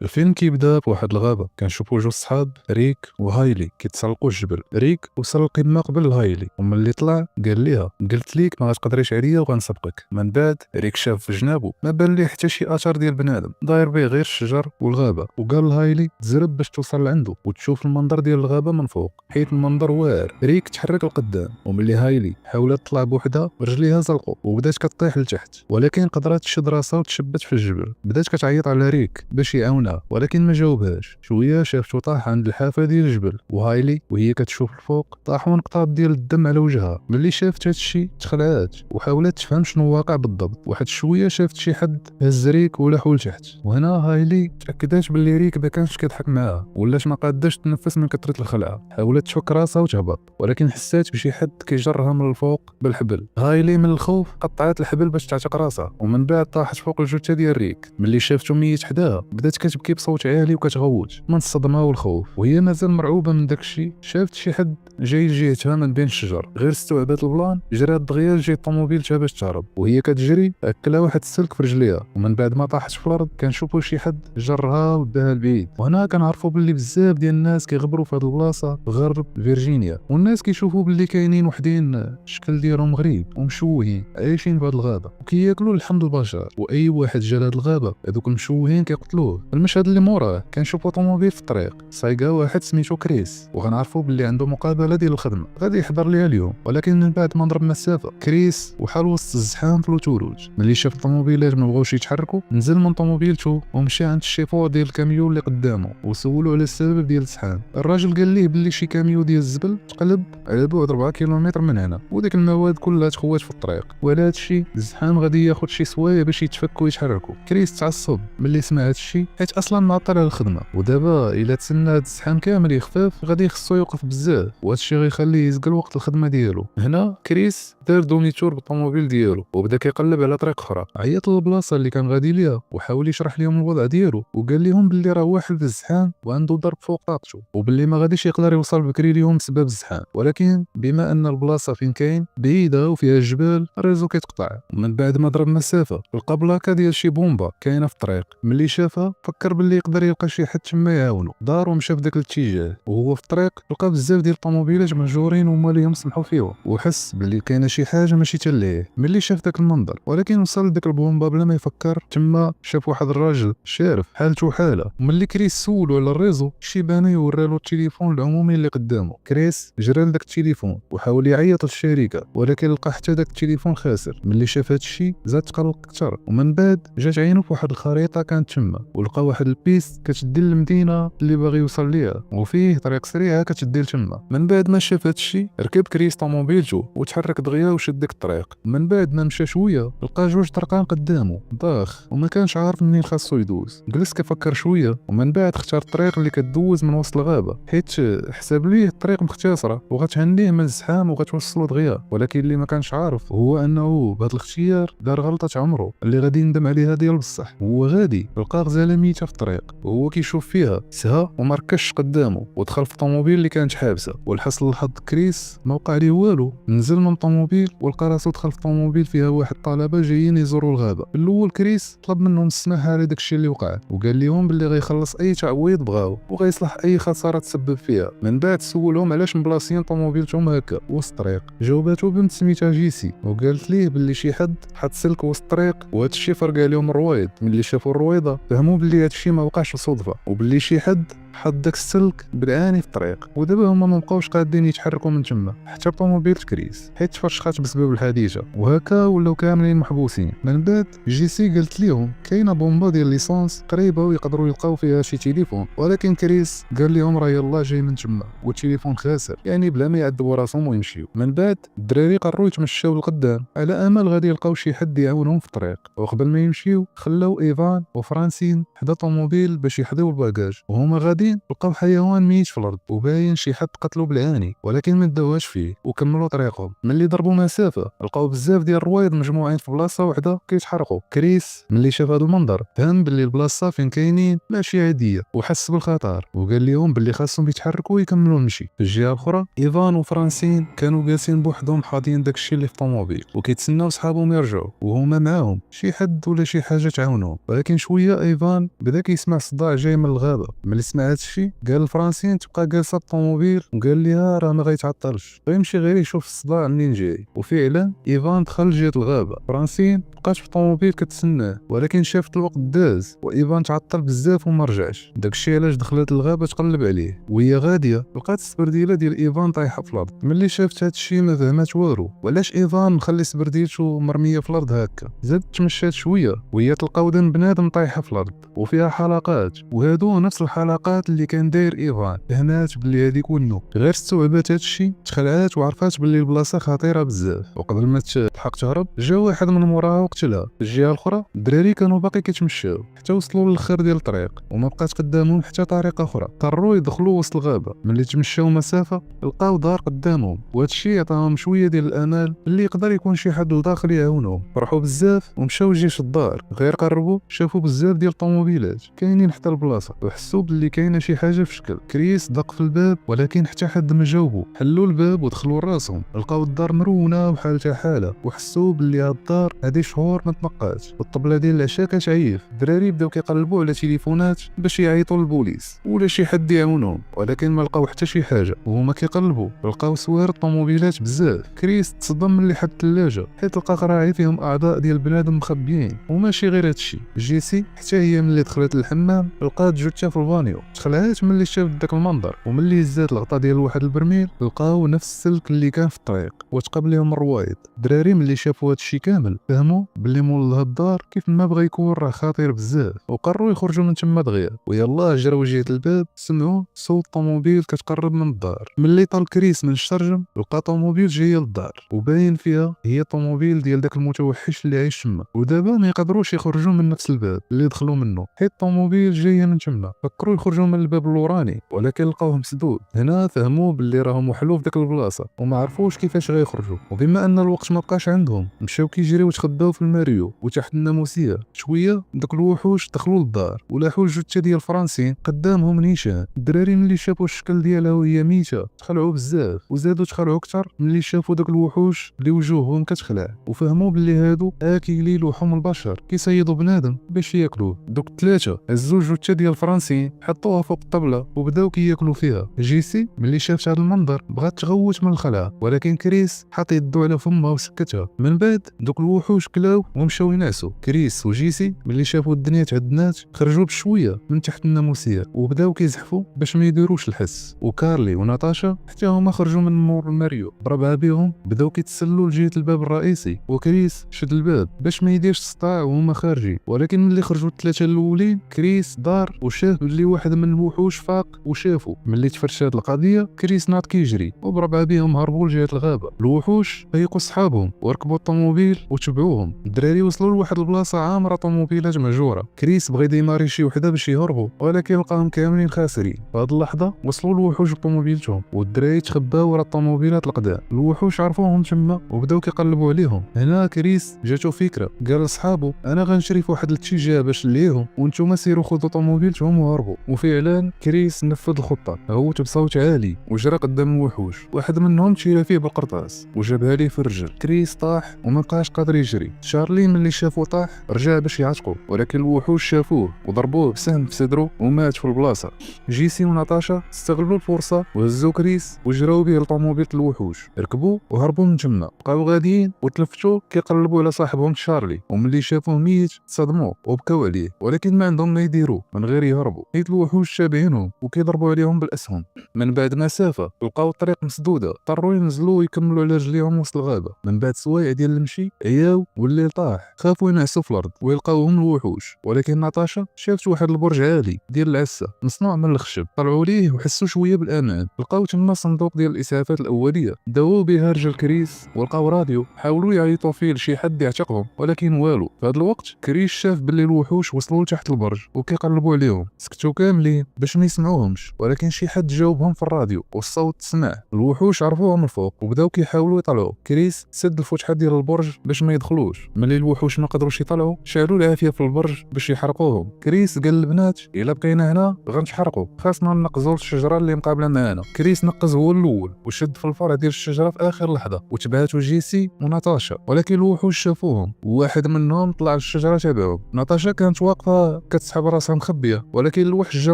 الفيلم كيبدا بواحد الغابة كنشوفو جوج صحاب ريك وهايلي كيتسلقوا الجبل. ريك وصل القمة قبل هايلي وملي طلع قال ليها قلت ليك ما غتقدريش عليا وغنسبقك. من بعد ريك شاف في جنابو ما بان ليه حتى شي اثر ديال بنادم داير به غير الشجر والغابة، وقال لهايلي تزرب باش توصل لعنده وتشوف المنظر ديال الغابة من فوق حيت المنظر واعر. ريك تحرك لقدام وملي هايلي حاولت تطلع بوحدها رجليها زلقوا وبدات كطيح لتحت، ولكن قدرت تشد راسها وتشبت في الجبل. بدات كتعيط على ريك باش يعاونها ولكن ما جاوبهاش. شويه شافتو طاح عند الحافه ديال الجبل، وهايلي وهي كتشوف الفوق طاحوا نقطات ديال الدم على وجهها. ملي شافت هادشي تخلعات وحاولت تفهم شنو واقع بالضبط. واحد شويه شافت شي حد هز ريك ولاحو لتحت، وهنا هايلي تاكدات باللي ريك ما كانش كيضحك معاها ولات ما قاداش تنفس من كثره الخلعه. حاولت تفك راسها وتهبط ولكن حسات بشي حد كيجرها من الفوق بالحبل. هايلي من الخوف قطعت الحبل باش تعتق راسها ومن بعد طاحت فوق الجثه ديال ريك. ملي شافتو ميت حداها بدات كتبكي بصوت عالي وكتغوت من الصدمه والخوف، وهي مازال مرعوبه من داكشي. شافت شي حد جاي لجهتها من بين الشجر، غير استوعبت البلان جرات دغيا لجهه طوموبيلتها باش تهرب. وهي كتجري اكلها واحد السلك في رجليها، ومن بعد ما طاحت في الارض كنشوفوا شي حد جرها وداها لبعيد. وهنا كنعرفوا باللي بزاف ديال الناس كيغبروا في هاد البلاصه في غرب فيرجينيا، والناس كيشوفوا باللي كاينين وحدين الشكل ديالهم غريب ومشوهين عايشين في هاد الغابه وكياكلوا لحم البشر، واي واحد جا لهاد الغابه هذوك المشوهين كيقتلوه. المشهد اللي موراه كنشوفوا طوموبيل في الطريق سايقا واحد سميتو كريس، وغنعرفوا باللي عنده مقابله ديال الخدمه غادي يحضر ليها اليوم. ولكن من بعد ما ضرب مسافه كريس وحال وسط الزحام في الثلوج. ملي شاف الطوموبيلات ما بغاوش يتحركوا نزل من طوموبيلته ومشى عند الشيفور ديال الكاميون اللي قدامه وسولو على السبب ديال الزحام. الراجل قال ليه باللي شي كاميون ديال الزبل تقلب على بعد 4 كيلومتر من هنا وديك المواد كلها تخوات في الطريق، وعلى هادشي الزحام غادي ياخذ شي سوايع باش يتفكوا ويتحركوا. كريس تعصب ملي سمع هادشي حيت اصلا معطل على الخدمه، ودابا الا تسنى هاد الزحام كامل يخفف غادي يخصو يوقف بزاف وهادشي غيخليه يزقل وقت الخدمه ديالو. هنا كريس دار دوميتور بالطوموبيل ديالو وبدا كيقلب على طريق اخرى. عيط للبلاصه اللي كان غادي ليها وحاول يشرح لهم الوضع ديالو، وقال لهم باللي راه واحد في الزحام وعنده ضرب فوق طاقته وباللي ما غاديش يقدر يوصل بكري اليوم بسبب الزحام، ولكن بما ان البلاصه فين كاين بعيده وفيها الجبال الريزو كيتقطع. ومن بعد ما ضرب مسافه لقى بلاكه ديال شي بومبا كاينه في الطريق. ملي شافها فكر باللي يقدر يلقى شي حد تما يعاونو، دار ومشى في داك الاتجاه. وهو في الطريق لقى بزاف ديال الطوموبيلات مهجورين وهما اللي سمحوا فيهم، وحس باللي كاينه شي حاجه ماشي تليه. ملي شاف داك المنظر ولكن وصل لديك البومبا بلا ما يفكر، تما شاف واحد الراجل شارف حالته حاله. وملي كريس سولو على الريزو شي باني ورالو التليفون العمومي اللي قدامه. كريس جرى لداك التليفون وحاول يعيط للشركه ولكن لقى حتى داك التليفون خاسر. ملي شاف هادشي زاد تقلق اكثر، ومن بعد جات عينو في واحد الخريطه كانت تما ولقى واحد البيست كتدي للمدينه اللي باغي يوصل ليها وفيه طريق سريعه كتدي لتما. من بعد ما شاف هادشي ركب كريس طوموبيلته وتحرك دغيا وشد ديك الطريق. من بعد ما مشى شويه لقى جوج طرقان قدامه ضاخ وما كانش عارف منين خاصو يدوز. جلس كفكر شويه ومن بعد اختار الطريق اللي كتدوز من وسط الغابه حيت حسب ليه الطريق مختصره وغتهنيه من الزحام وغتوصلو دغيا. ولكن اللي ما كانش عارف هو انه بهذا الاختيار دار غلطه عمره اللي غادي يندم عليها ديال بصح. هو غادي لقى غزاله ميته في الطريق وهو كيشوف فيها سها ومركش قدامه ودخل في الطوموبيل اللي كانت حابسه. ولحسن الحظ كريس ما وقع ليه والو، نزل من الطوموبيل ولقى راسو دخل في الطوموبيل فيها واحد الطلبه جايين يزوروا الغابه. في الاول كريس طلب منهم السماح على داكشي اللي وقع وقال لهم باللي غيخلص اي تعويض بغاو وغيصلح اي خساره تسبب فيها. من بعد سولهم علاش مبلاصيين طوموبيلتهم هكا وسط الطريق. جاوباتو بنت سميتها جيسي وقالت ليه باللي شي حد حط سلك وسط الطريق وهذا الشيء فرق عليهم الرويض. ملي شافوا الرويضه فهموا باللي هذا الشيء ما وقعش صدفه وباللي شي حد حط داك السلك بالعاني في الطريق. ودابا هما ما بقاوش قادين يتحركوا من تما حتى طوموبيل كريس حيت تفرشخات بسبب الحادثه، وهكا ولاو كاملين محبوسين. من بعد جيسي قالت لهم كاينه بومبا ديال ليسونس قريبه ويقدروا يلقاو فيها شي تليفون، ولكن كريس قال لهم راه يلاه جاي من تما والتليفون خاسر، يعني بلا ما يعذبوا راسهم ويمشيو. من بعد الدراري قرروا يتمشاو لقدام على امل غادي يلقاو شي حد يعاونهم في الطريق. وقبل ما يمشيو خلاو ايفان وفرانسين حدا طوموبيل باش يحضيو الباكاج وهما غادي غاديين لقاو حيوان ميت في الارض وباين شي حد قتلو بالعاني، ولكن ما داوهاش فيه وكملوا طريقهم. ملي ضربوا مسافه لقاو بزاف ديال الروايض مجموعين في بلاصه واحده كيتحرقوا. كريس ملي شاف هذا المنظر فهم باللي البلاصه فين كاينين ماشي عاديه وحس بالخطر، وقال لهم باللي خاصهم يتحركوا ويكملوا المشي. في الجهه الاخرى ايفان وفرانسين كانوا جالسين بوحدهم حاضين داكشي اللي في الطوموبيل وكيتسناو صحابهم يرجعوا وهما معاهم شي حد ولا شي حاجه تعاونهم. ولكن شويه ايفان بدا كيسمع صداع جاي من الغابه. ملي سمع هادشي قال لفرانسين تبقى جالسه بالطوموبيل وقال لها راه ما غيتعطلش، غيمشي غير يشوف الصداع منين جاي. وفعلا ايفان دخل لجهه الغابه. فرانسين بقات في الطوموبيل كتسناه، ولكن شافت الوقت داز وايفان تعطل بزاف وما رجعش. داكشي علاش دخلت الغابه تقلب عليه. وهي غاديه لقات السبرديله ديال ايفان طايحه في الارض. ملي شافت هادشي ما فهمات والو، وعلاش ايفان مخلي سبرديلته مرميه في الارض هكا. زادت تمشات شويه وهي تلقى ودن بنادم طايحه في الارض وفيها حلقات، وهادو نفس الحلقات اللي كان داير ايفان. فهمات بلي هذيك ونو، غير استوعبات هادشي تخلعات وعرفات بلي البلاصه خطيره بزاف. وقبل ما تلحق تهرب جا واحد من موراها وقتلها. في الجهه الاخرى الدراري كانوا باقي كيتمشاو حتى وصلوا للخير ديال الطريق وما بقات قدامهم حتى طريق اخرى. قرروا يدخلوا وسط الغابه. ملي تمشاو مسافه لقاو دار قدامهم، وهادشي عطاهم شويه ديال الامل اللي يقدر يكون شي حد لداخل يعاونهم. فرحوا بزاف ومشاو لجيش الدار. غير قربوا شافوا بزاف ديال الطوموبيلات كاينين حتى البلاصه وحسوا باللي كاينه شي حاجه في شكل. كريس دق في الباب ولكن حتى حد ما جاوبو. حلوا الباب ودخلوا لراسهم، لقاو الدار مرونه وحالتها حاله، وحسوا باللي هاد الدار هادي شهور ما تنقاتش والطبله ديال العشاء كتعيف. الدراري بداو كيقلبوا على تليفونات باش يعيطوا للبوليس ولا شي حد يعاونهم، ولكن ما لقاو حتى شي حاجه. وهما كيقلبوا لقاو سوار الطوموبيلات بزاف. كريس تصدم ملي حد الثلاجه حيت لقى قراعي فيهم اعضاء ديال بنادم مخبيين. وماشي غير هادشي، جيسي حتى هي ملي دخلت للحمام لقات جثه في الفانيو. تخلعات ملي شافت داك المنظر، وملي هزات الغطا ديال واحد البرميل لقاو نفس السلك اللي كان في الطريق وتقابل لهم الروايض. الدراري ملي شافوا هادشي كامل فهموا باللي مول هاد الدار كيف ما بغى يكون راه خطير بزاف، وقرروا يخرجوا من تما دغيا. ويلا جراو جهه الباب سمعوا صوت طوموبيل كتقرب من الدار. ملي طال كريس من الشرجم لقى طوموبيل جايه للدار وباين فيها هي طوموبيل ديال داك المتوحش اللي عايش تما. ودابا ما يقدروش يخرجوا من نفس الباب اللي دخلوا منه حيت الطوموبيل جايه من تما. فكروا يخرجوا من الباب اللوراني ولكن لقاوه مسدود. هنا فهموا باللي راهم وحلوا في ديك البلاصه وما عرفوش كيفاش غيخرجوا. وبما ان الوقت ما بقاش عندهم مشاو كيجريو وتخباو في الماريو وتحت الناموسيه. شويه دوك الوحوش دخلوا للدار ولاحوا الجثه ديال فرانسين قدامهم نيشان. الدراري ملي شافوا الشكل ديالها وهي ميته تخلعوا بزاف، وزادوا تخلعوا اكثر ملي شافوا داك الوحوش اللي وجوههم كتخلع، وفهموا باللي هادو اكلي لحوم البشر كيصيدوا بنادم باش ياكلوه. دوك الثلاثه هزوا الجثه ديال فرانسين حطوها فوق الطبله وبداو كياكلوا فيها. جيسي ملي شافت هذا المنظر بغات تغوت من الخلعه، ولكن كريس حط يدو على فمها وسكتها. من بعد دوك الوحوش كلاو ومشاو ينعسوا. كريس وجيسي ملي شافوا الدنيا تعدنات خرجوا بشويه من تحت الناموسيه وبداو كيزحفوا باش ما يديروش الحس. وكارلي وناتاشا حتى هما خرجوا من مور الماريو بربعه بهم بداو كيتسلوا لجهه الباب الرئيسي. وكريس شد الباب باش ما يديرش صداع وهما خارجين، ولكن ملي خرجوا الثلاثه الاولين كريس دار وشاف بلي واحد من الوحوش فاق وشافو. ملي تفرش هاد القضيه كريس ناض كيجري وبربعه بهم هربوا لجهه الغابه. الوحوش فيقوا صحابهم وركبوا الطوموبيل وتبعوهم. الدراري وصلوا لواحد البلاصه عامره طوموبيلات مهجوره. كريس بغى يديماري شي وحده باش يهربوا ولكن لقاهم كاملين خاسرين. في هاد اللحظه وصلوا الوحوش بطوموبيلتهم والدراري تخباو ورا الطوموبيلات القدام. الوحوش عرفوهم تما وبداو كيقلبوا عليهم. هنا كريس جاتو فكره، قال لصحابو انا غنشري في واحد الاتجاه باش نليهم وانتم سيروا خذوا طوموبيلتهم وهربوا. وفعلا كريس نفذ الخطه، هوت بصوت عالي وجرى قدام الوحوش. واحد منهم تشيل فيه بالقرطاس وجابها ليه في الرجل. كريس طاح وما بقاش قادر يجري. شارلي ملي شافو طاح رجع باش يعتقو، ولكن الوحوش شافوه وضربوه بسهم في صدره ومات في البلاصه. جيسي وناتاشا استغلوا الفرصه وهزوا كريس وجراو به لطوموبيل الوحوش. ركبوا وهربوا من تما. بقاو غاديين وتلفتوا كيقلبوا على صاحبهم شارلي، وملي شافوه ميت صدموا وبكاو عليه، ولكن ما عندهم ما يديروا من غير يهربوا حيت الوحوش شابهينهم وكيضربوا عليهم بالاسهم. من بعد مسافه لقاو الطريق مسدوده، اضطروا ينزلوا ويكملوا على رجليهم وسط الغابه. من بعد سوايع ديال المشي عياو والليل طاح، خافوا ينعسوا في الارض ويلقاوهم الوحوش. ولكن ناتاشا شافت واحد البرج عالي ديال العسه مصنوع من الخشب، طلعوا ليه وحسوا شويه بالامان. لقاو تما صندوق ديال الاسعافات الاوليه داووا بها رجل كريس، ولقاو راديو حاولوا يعيطوا فيه لشي حد يعتقهم ولكن والو. في هذا الوقت كريس شاف باللي الوحوش وصلوا لتحت البرج وكيقلبوا عليهم. سكتوا كاملين كاملين باش ما يسمعوهمش، ولكن شي حد جاوبهم في الراديو والصوت تسمع. الوحوش عرفوه من الفوق وبداو كيحاولوا يطلعوا. كريس سد الفتحه ديال البرج باش ما يدخلوش. ملي الوحوش ما قدروش يطلعوا شعلوا العافيه في البرج باش يحرقوهم. كريس قال للبنات الا بقينا هنا غنتحرقوا، خاصنا نقزوا الشجره اللي مقابله معنا. كريس نقز هو الاول وشد في الفرع ديال الشجره في اخر لحظه، وتبعاتو جيسي وناتاشا، ولكن الوحوش شافوهم وواحد منهم طلع للشجره تبعهم. ناتاشا كانت واقفه كتسحب راسها مخبيه، ولكن الوحش جا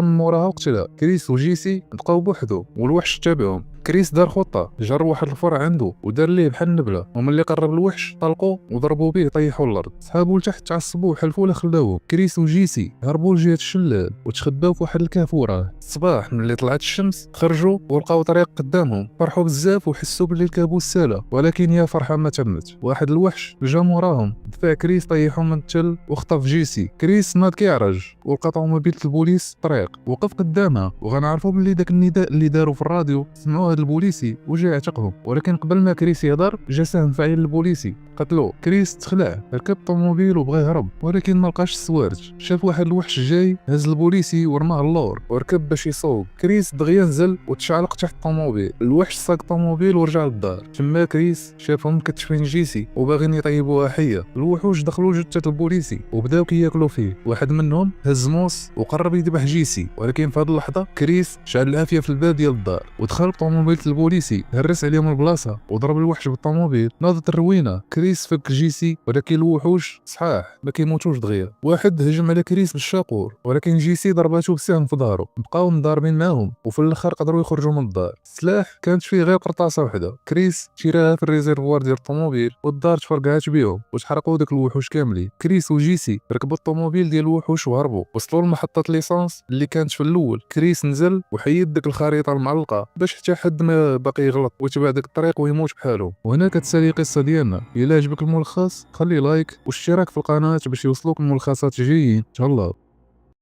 من موراها وقتلها. كريس وجيسي بقاو بوحدو والوحش تابعهم. كريس دار خطه، جر واحد الفرع عنده ودار ليه بحال النبله، وملي قرب الوحش طلقوا وضربوا به طيحوا الارض. سحابوا لتحت تعصبوا وحلفوا ولا خلاوه. كريس وجيسي هربوا لجهه الشلال وتخباو في واحد الكهف وراه. الصباح ملي طلعت الشمس خرجوا ولقاو طريق قدامهم، فرحوا بزاف وحسوا باللي الكابوس سالا، ولكن يا فرحه ما تمت. واحد الوحش جا موراهم دفع كريس طيحوا من التل وخطف جيسي. كريس ناض كيعرج ولقى طوموبيله البوليس طريق، وقف قدامها وغنعرفوا باللي داك النداء اللي داروا في الراديو سمعوه البوليسي وجا يعتقهم. ولكن قبل ما كريس يهضر جا سهم فاعل البوليسي قتلوه. كريس تخلع ركب طوموبيل وبغى يهرب، ولكن ما لقاش السوارج. شاف واحد الوحش جاي هز البوليسي ورماه اللور وركب باش يصوب. كريس دغيا نزل وتشعلق تحت الطوموبيل. الوحش ساق الطوموبيل ورجع للدار. تما كريس شافهم مكتشفين جيسي وباغيين يطيبوها حيه. الوحوش دخلوا جثه البوليسي وبداو كياكلوا فيه. واحد منهم هز موس وقرب يذبح جيسي، ولكن في هذه اللحظه كريس شعل العافيه في الباب ديال الدار ودخل بطوموبيله البوليسي، هرس عليهم البلاصه وضرب الوحش بالطوموبيل. ناضت الروينه. كريس فك جيسي، ولكن الوحوش صحاح ما كيموتوش دغيا. واحد هجم على كريس بالشاقور، ولكن جيسي ضرباتو بسهم في ظهره. بقاو مضاربين معاهم وفي الاخر قدروا يخرجوا من الدار. السلاح كانت فيه غير قرطاسه وحده. كريس شراها في الريزيرفوار ديال الطوموبيل والدار تفرقعات بيهم وتحرقوا داك الوحوش كاملين. كريس وجيسي ركبوا الطوموبيل ديال الوحوش وهربوا. وصلوا لمحطه ليسانس اللي كانت في الاول. كريس نزل وحيد ديك الخريطه المعلقه باش حتى حد ما باقي يغلط ويتبع ديك الطريق ويموت بحاله. وهنا كتسالي القصه ديالنا. الا عجبك الملخص خلي لايك واشتراك في القناه باش يوصلوك الملخصات جايين. تهلاو.